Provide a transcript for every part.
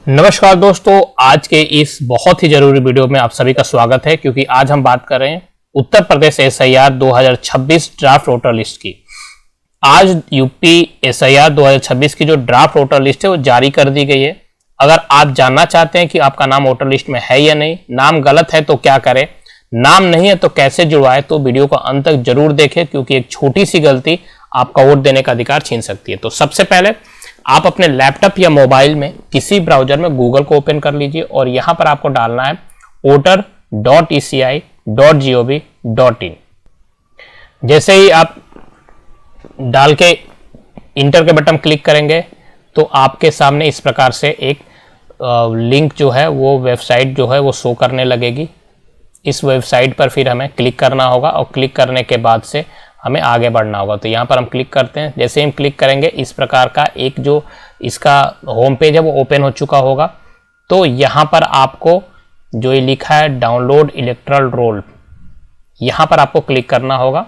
नमस्कार दोस्तों, आज के इस बहुत ही जरूरी वीडियो में आप सभी का स्वागत है क्योंकि आज हम बात कर रहे हैं Uttar Pradesh SIR 2026 draft voter list की। आज यूपी एसआईआर 2026 की जो ड्राफ्ट वोटर लिस्ट है वो जारी कर दी गई है। अगर आप जानना चाहते हैं कि आपका नाम वोटर लिस्ट में है या नहीं, नाम गलत है तो क्या करें, नाम नहीं है तो कैसे जुड़वाए, तो वीडियो को अंत तक जरूर देखें क्योंकि एक छोटी सी गलती आपका वोट देने का अधिकार छीन सकती है। तो सबसे पहले आप अपने लैपटॉप या मोबाइल में किसी ब्राउजर में गूगल को ओपन कर लीजिए और यहां पर आपको डालना है voter.eci.gov.in। जैसे ही आप डाल के इंटर के बटन क्लिक करेंगे तो आपके सामने इस प्रकार से एक लिंक जो है वो वेबसाइट जो है वो शो करने लगेगी। इस वेबसाइट पर फिर हमें क्लिक करना होगा और क्लिक करने के बाद से हमें आगे बढ़ना होगा। तो यहाँ पर हम क्लिक करते हैं। जैसे ही हम क्लिक करेंगे इस प्रकार का एक जो इसका होम पेज है वो ओपन हो चुका होगा। तो यहाँ पर आपको जो ये लिखा है डाउनलोड इलेक्टोरल रोल, यहाँ पर आपको क्लिक करना होगा।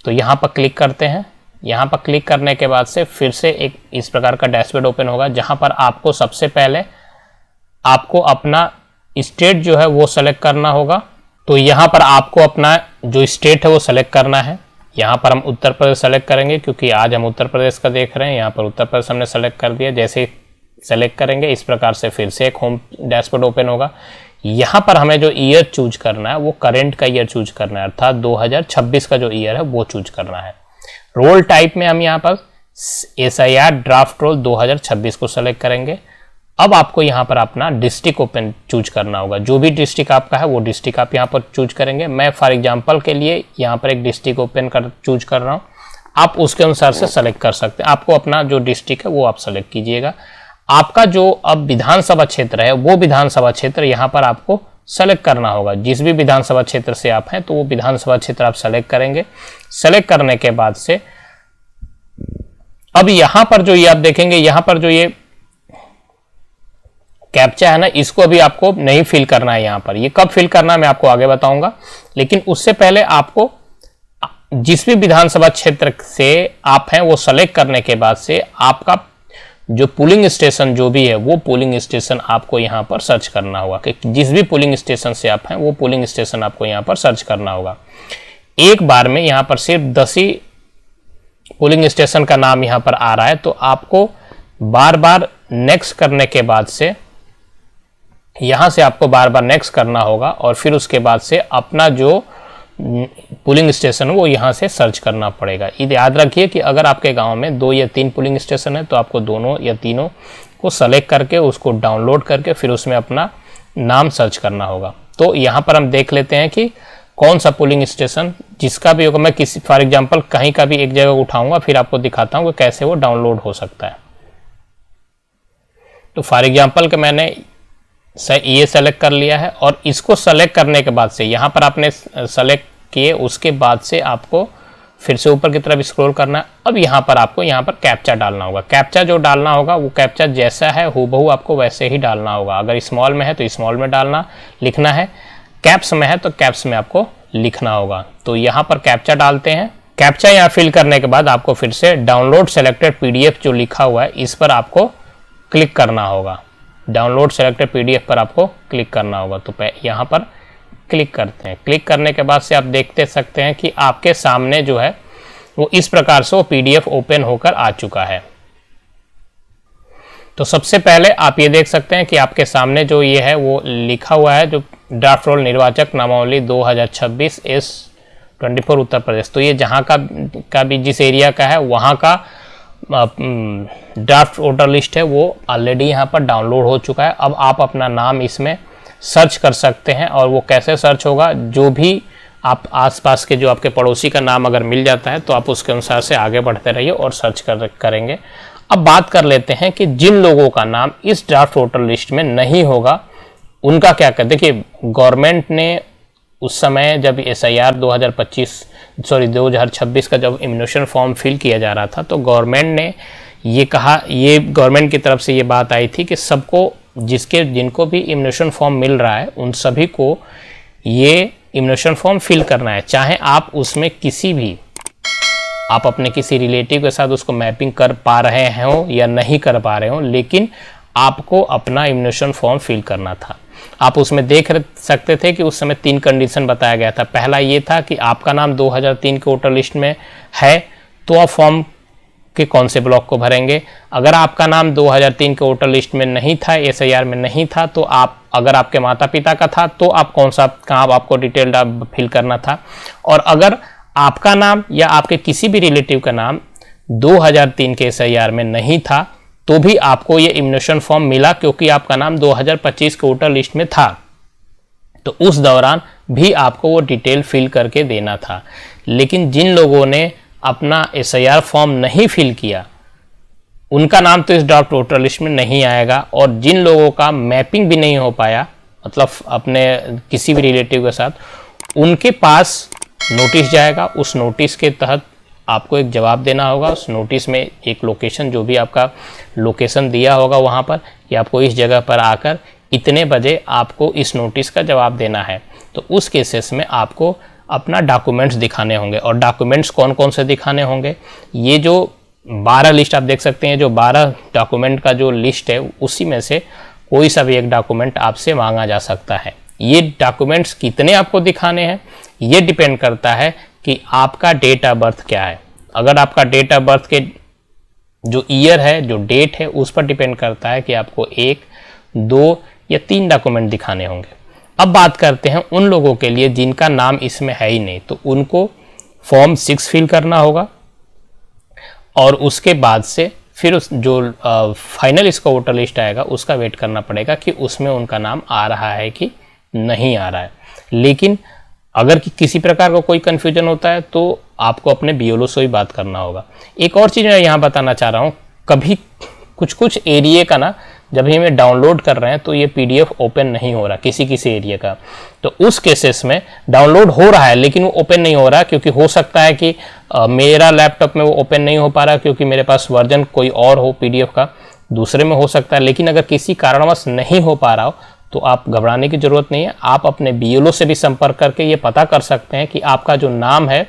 तो यहाँ पर क्लिक करते हैं। यहाँ पर क्लिक करने के बाद से फिर से एक इस प्रकार का डैशबोर्ड ओपन होगा जहाँ पर आपको सबसे पहले आपको अपना स्टेट जो है वो सेलेक्ट करना होगा। तो यहाँ पर आपको अपना जो स्टेट है वो सेलेक्ट करना है। यहाँ पर हम उत्तर प्रदेश सेलेक्ट करेंगे क्योंकि आज हम उत्तर प्रदेश का देख रहे हैं। यहाँ पर उत्तर प्रदेश हमने सेलेक्ट कर दिया। जैसे ही सेलेक्ट करेंगे इस प्रकार से फिर से एक होम डैशबोर्ड ओपन होगा। यहाँ पर हमें जो ईयर चूज करना है वो करेंट का ईयर चूज करना है, अर्थात 2026 का जो ईयर है वो चूज करना है। रोल टाइप में हम यहाँ पर एसआईआर ड्राफ्ट रोल 2026 को सेलेक्ट करेंगे। अब आपको यहाँ पर अपना डिस्ट्रिक्ट ओपन चूज करना होगा। जो भी डिस्ट्रिक्ट आपका है वो डिस्ट्रिक्ट आप यहाँ पर चूज करेंगे। मैं फॉर एग्जांपल के लिए यहाँ पर एक डिस्ट्रिक्ट ओपन कर चूज कर रहा हूँ। आप उसके अनुसार से सेलेक्ट कर सकते हैं। आपको अपना जो डिस्ट्रिक्ट है वो आप सेलेक्ट कीजिएगा। आपका जो अब विधानसभा क्षेत्र है वो विधानसभा क्षेत्र यहाँ पर आपको सेलेक्ट करना होगा। जिस भी विधानसभा क्षेत्र से आप हैं तो वो विधानसभा क्षेत्र आप सेलेक्ट करेंगे। सेलेक्ट करने के बाद से अब यहाँ पर जो ये आप देखेंगे, यहाँ पर जो ये कैप्चा है ना, इसको अभी आपको नहीं फिल करना है। यहाँ पर ये कब फिल करना है मैं आपको आगे बताऊंगा, लेकिन उससे पहले आपको जिस भी विधानसभा क्षेत्र से आप हैं वो सेलेक्ट करने के बाद से आपका जो पोलिंग स्टेशन जो भी है वो पोलिंग स्टेशन आपको यहाँ पर सर्च करना होगा कि जिस भी पोलिंग स्टेशन से आप हैं वो पोलिंग स्टेशन आपको यहाँ पर सर्च करना होगा। एक बार में यहाँ पर सिर्फ 10 ही पोलिंग स्टेशन का नाम यहाँ पर आ रहा है। तो आपको बार बार नेक्स्ट करने के बाद से यहाँ से आपको बार बार नेक्स्ट करना होगा और फिर उसके बाद से अपना जो पुलिंग स्टेशन वो यहाँ से सर्च करना पड़ेगा। याद रखिए कि अगर आपके गांव में 2 या 3 पुलिंग स्टेशन है तो आपको दोनों या तीनों को सेलेक्ट करके उसको डाउनलोड करके फिर उसमें अपना नाम सर्च करना होगा। तो यहाँ पर हम देख लेते हैं कि कौन सा पुलिंग स्टेशन जिसका भी होगा। मैं किसी फॉर एग्जाम्पल कहीं का भी एक जगह उठाऊंगा फिर आपको दिखाता हूँ कि कैसे वो डाउनलोड हो सकता है। तो फॉर एग्जाम्पल कि मैंने ये सेलेक्ट कर लिया है और इसको सेलेक्ट करने के बाद से यहाँ पर आपने सेलेक्ट किए, उसके बाद से आपको फिर से ऊपर की तरफ स्क्रॉल करना है। अब यहाँ पर आपको यहाँ पर कैप्चा डालना होगा। कैप्चा जो डालना होगा वो कैप्चा जैसा है हूबहू आपको वैसे ही डालना होगा। अगर स्मॉल में है तो स्मॉल में लिखना है, कैप्स में है तो कैप्स में आपको लिखना होगा। तो यहाँ पर कैप्चा डालते हैं। कैप्चा यहाँ फिल करने के बाद आपको फिर से डाउनलोड सेलेक्टेड PDF जो लिखा हुआ है इस पर आपको क्लिक करना होगा। डाउनलोड सेलेक्टेड PDF पर आपको क्लिक करना होगा। तो यहाँ पर क्लिक करते हैं। क्लिक करने के बाद से आप देखते सकते हैं कि आपके सामने जो है वो इस प्रकार से वो PDF ओपन होकर आ चुका है। तो सबसे पहले आप ये देख सकते हैं कि आपके सामने जो ये है वो लिखा हुआ है जो ड्राफ्ट रोल निर्वाचक नामावली 2026 S24 उत्तर प्रदेश। तो ये जहाँ का भी जिस एरिया का है वहाँ का ड्राफ्ट वोटर लिस्ट है वो ऑलरेडी यहाँ पर डाउनलोड हो चुका है। अब आप अपना नाम इसमें सर्च कर सकते हैं। और वो कैसे सर्च होगा, जो भी आप आसपास के जो आपके पड़ोसी का नाम अगर मिल जाता है तो आप उसके अनुसार से आगे बढ़ते रहिए और सर्च करेंगे। अब बात कर लेते हैं कि जिन लोगों का नाम इस ड्राफ्ट वोटर लिस्ट में नहीं होगा उनका क्या कर। देखिए गवर्नमेंट ने उस समय जब एसआईआर 2026 का जब इम्यूनेशन फॉर्म फिल किया जा रहा था तो गवर्नमेंट ने ये कहा, ये गवर्नमेंट की तरफ से ये बात आई थी कि सबको जिनको भी इम्यूनेशन फॉर्म मिल रहा है उन सभी को ये इम्यूनेशन फॉर्म फिल करना है। चाहे आप उसमें आप अपने किसी रिलेटिव के साथ उसको मैपिंग कर पा रहे हो या नहीं कर पा रहे हो, लेकिन आपको अपना इम्यूनेशन फॉर्म फिल करना था। आप उसमें देख सकते थे कि उस समय 3 कंडीशन बताया गया था। पहला ये था कि आपका नाम 2003 के वोटर लिस्ट में है तो आप फॉर्म के कौन से ब्लॉक को भरेंगे। अगर आपका नाम 2003 के वोटर लिस्ट में नहीं था, SIR में नहीं था, तो आप, अगर आपके माता पिता का था तो आप कौन सा, कहाँ आपको डिटेल फिल करना था। और अगर आपका नाम या आपके किसी भी रिलेटिव का नाम 2003 के SIR में नहीं था तो भी आपको ये इम्यूनेशन फॉर्म मिला, क्योंकि आपका नाम 2025 के वोटर लिस्ट में था। तो उस दौरान भी आपको वो डिटेल फिल करके देना था। लेकिन जिन लोगों ने अपना SIR फॉर्म नहीं फिल किया उनका नाम तो इस ड्राफ्ट वोटर लिस्ट में नहीं आएगा, और जिन लोगों का मैपिंग भी नहीं हो पाया, मतलब अपने किसी भी रिलेटिव के साथ, उनके पास नोटिस जाएगा। उस नोटिस के तहत आपको एक जवाब देना होगा। उस नोटिस में एक लोकेशन, जो भी आपका लोकेशन दिया होगा वहाँ पर, कि आपको इस जगह पर आकर इतने बजे आपको इस नोटिस का जवाब देना है। तो उस केसेस में आपको अपना डॉक्यूमेंट्स दिखाने होंगे। और डॉक्यूमेंट्स कौन कौन से दिखाने होंगे, ये जो 12 लिस्ट आप देख सकते हैं, जो 12 डॉक्यूमेंट का जो लिस्ट है, उसी में से कोई सा भी एक डॉक्यूमेंट आपसे मांगा जा सकता है। ये डॉक्यूमेंट्स कितने आपको दिखाने हैं ये डिपेंड करता है कि आपका डेट ऑफ बर्थ क्या है। अगर आपका डेट ऑफ बर्थ के जो ईयर है, जो डेट है, उस पर डिपेंड करता है कि आपको 1, 2 या 3 डॉक्यूमेंट दिखाने होंगे। अब बात करते हैं उन लोगों के लिए जिनका नाम इसमें है ही नहीं, तो उनको फॉर्म 6 फिल करना होगा। और उसके बाद से फिर उस जो फाइनल इसका वोटर लिस्ट आएगा उसका वेट करना पड़ेगा कि उसमें उनका नाम आ रहा है कि नहीं आ रहा है। लेकिन अगर किसी प्रकार का कोई कन्फ्यूजन होता है तो आपको अपने BLO से ही बात करना होगा। एक और चीज़ मैं यहाँ बताना चाह रहा हूँ, कभी कुछ एरिया का ना, जब ही मैं डाउनलोड कर रहे हैं तो ये PDF ओपन नहीं हो रहा किसी एरिया का। तो उस केसेस में डाउनलोड हो रहा है लेकिन वो ओपन नहीं हो रहा, क्योंकि हो सकता है कि मेरा लैपटॉप में वो ओपन नहीं हो पा रहा क्योंकि मेरे पास वर्जन कोई और हो PDF का, दूसरे में हो सकता है। लेकिन अगर किसी कारणवश नहीं हो पा रहा हो तो आप घबराने की ज़रूरत नहीं है। आप अपने BLO से भी संपर्क करके ये पता कर सकते हैं कि आपका जो नाम है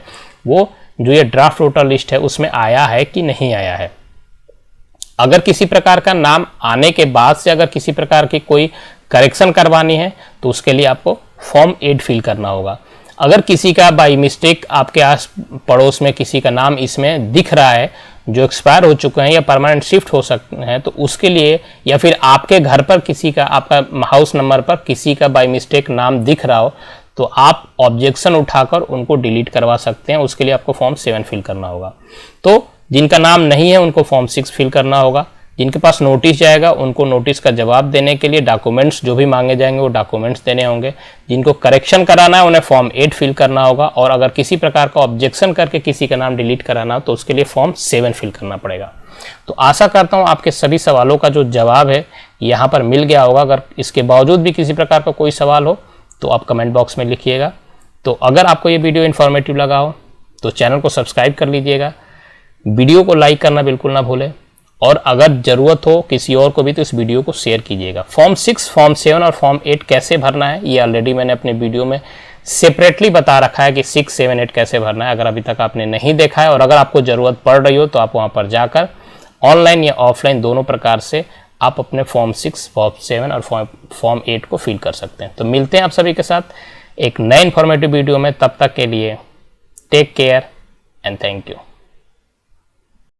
वो जो ये ड्राफ्ट वोटर लिस्ट है उसमें आया है कि नहीं आया है। अगर किसी प्रकार का नाम आने के बाद से अगर किसी प्रकार की कोई करेक्शन करवानी है तो उसके लिए आपको फॉर्म 8 फिल करना होगा। अगर किसी का बाई मिस्टेक आपके आस पड़ोस में किसी का नाम इसमें दिख रहा है जो एक्सपायर हो चुके हैं या परमानेंट शिफ्ट हो सकते हैं, तो उसके लिए, या फिर आपके घर पर किसी का, आपका हाउस नंबर पर किसी का बाई मिस्टेक नाम दिख रहा हो, तो आप ऑब्जेक्शन उठाकर उनको डिलीट करवा सकते हैं। उसके लिए आपको फॉर्म 7 फिल करना होगा। तो जिनका नाम नहीं है उनको फॉर्म 6 फिल करना होगा। जिनके पास नोटिस जाएगा उनको नोटिस का जवाब देने के लिए डॉक्यूमेंट्स जो भी मांगे जाएंगे वो डॉक्यूमेंट्स देने होंगे। जिनको करेक्शन कराना है उन्हें फॉर्म 8 फिल करना होगा। और अगर किसी प्रकार का ऑब्जेक्शन करके किसी का नाम डिलीट कराना हो तो उसके लिए फॉर्म 7 फिल करना पड़ेगा। तो आशा करता हूँ आपके सभी सवालों का जो जवाब है यहाँ पर मिल गया होगा। अगर इसके बावजूद भी किसी प्रकार का कोई सवाल हो तो आप कमेंट बॉक्स में लिखिएगा। तो अगर आपको ये वीडियो इन्फॉर्मेटिव लगा हो तो चैनल को सब्सक्राइब कर लीजिएगा, वीडियो को लाइक करना बिल्कुल ना भूलें, और अगर ज़रूरत हो किसी और को भी तो इस वीडियो को शेयर कीजिएगा। फॉर्म 6, फॉर्म 7 और फॉर्म 8 कैसे भरना है ये ऑलरेडी मैंने अपने वीडियो में सेपरेटली बता रखा है कि 6, 7, 8 कैसे भरना है। अगर अभी तक आपने नहीं देखा है और अगर आपको ज़रूरत पड़ रही हो तो आप वहाँ पर जाकर ऑनलाइन या ऑफलाइन दोनों प्रकार से आप अपने फॉर्म 6, फॉर्म 7 और फॉर्म 8 को फिल कर सकते हैं। तो मिलते हैं आप सभी के साथ एक नए इन्फॉर्मेटिव वीडियो में। तब तक के लिए take care and thank you.